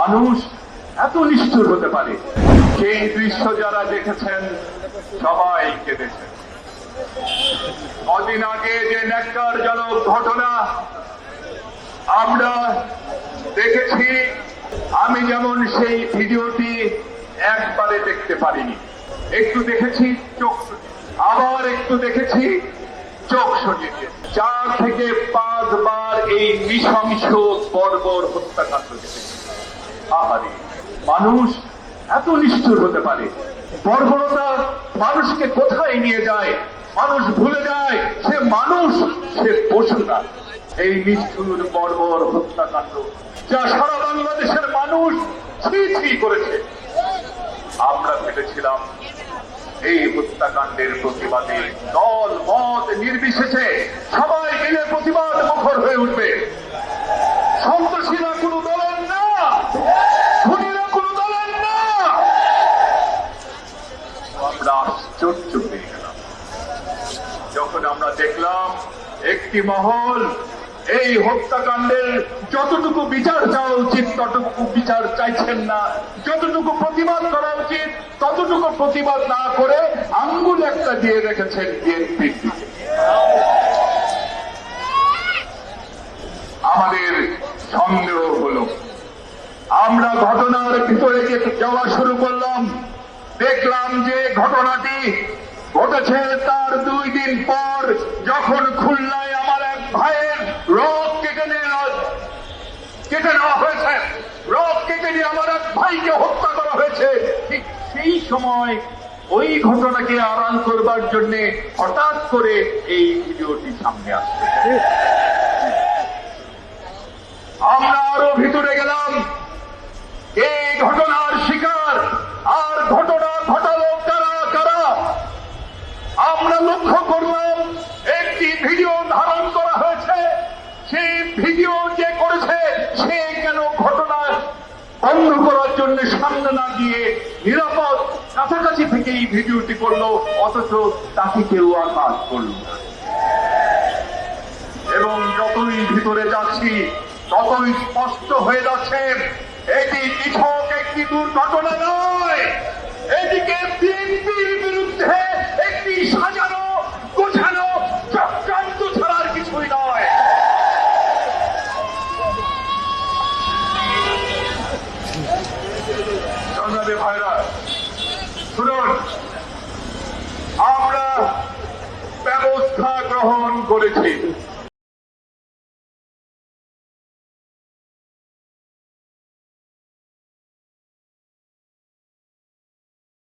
মানুষ এত নিষ্ঠুর হতে পারে। সেই দৃশ্য যারা দেখেছেন সবাই কেঁদেছেন। কদিন আগে যে ন্যাক্কারজনক ঘটনা আমরা দেখেছি, আমি যেমন সেই ভিডিওটি একবারে দেখতে পারিনি, একটু দেখেছি চোখ সরিয়ে, আবার একটু দেখেছি চোখ সরিয়ে দিয়ে 4 থেকে 5 বার এই নৃশংস বর্বর হত্যাকাণ্ড দেখেছি। আহারে, মানুষ এত নিষ্ঠুর হতে পারে। বর্বরতা মানুষকে কোথায় নিয়ে যায়, মানুষ ভুলে যায় সে মানুষ, সে পশু না। এই নিষ্ঠুর বর্বর হত্যাকাণ্ড যা সারা বাংলাদেশের মানুষ ছি ছি করেছে। আমরা ভেবেছিলাম এই হত্যাকাণ্ডের প্রতিবাদে দল মত নির্বিশেষে সবাই মিলে প্রতিবাদ মুখর হয়ে উঠবে। সন্ত্রাসীরা কোনো দলের না, খুনিরা কোনো দলের না। আমরা আশ্চর্য হয়ে গেলাম যখন আমরা দেখলাম একটি মহল এই হত্যাকাণ্ডের যতটুকু বিচার চাওয়া উচিত ততটুকু বিচার চাইছেন না, যতটুকু প্রতিবাদ করা উচিত ততটুকু প্রতিবাদ না করে আঙ্গুল একটা দিয়ে রেখেছেন বিএনপির দিকে। আমাদের সন্দেহ হলো, আমরা ঘটনার ভিতরে যাওয়া শুরু করলাম, দেখলাম যে ঘটনাটি ঘটেছে তার 2 দিন পর, যখন খুলনায় আমার এক ভাইয়ের রোগ কেটে নেওয়া হয়েছে, রোগ কেটে নিয়ে আমার এক ভাইকে হত্যা করা হয়েছে। ঠিক সেই সময় ওই ঘটনাকে আড়াল করবার জন্য হঠাৎ করে এই ভিডিওটি সামনে আসছে। আমরা আরো ভিতরে গেলাম, এই ঘটনার শিকার আর ঘটনা ঘটালো কারা কারা। আমরা লক্ষ্য করলাম একটি ভিডিও ধারণ করা হয়েছে, সেই ভিডিও যে করেছে সে কেন ঘটনা বন্ধ করার জন্য সামনে না গিয়ে নিরাপদ কাছাকাছি থেকে এই ভিডিওটি করলো, অথচ তাকে কেউ আঘাত করল না। এবং যতই ভিতরে যাচ্ছি ততই স্পষ্ট হয়ে যাচ্ছে এটি নিছক একটি দুর্ঘটনা নয়, এটিকে বিএনপির বিরুদ্ধে একটি সাজানো গোছানো চক্রান্ত ছাড়ার কিছুই নয়। সংগ্রামী ভাইরা শুনুন, আমরা ব্যবস্থা গ্রহণ করেছি।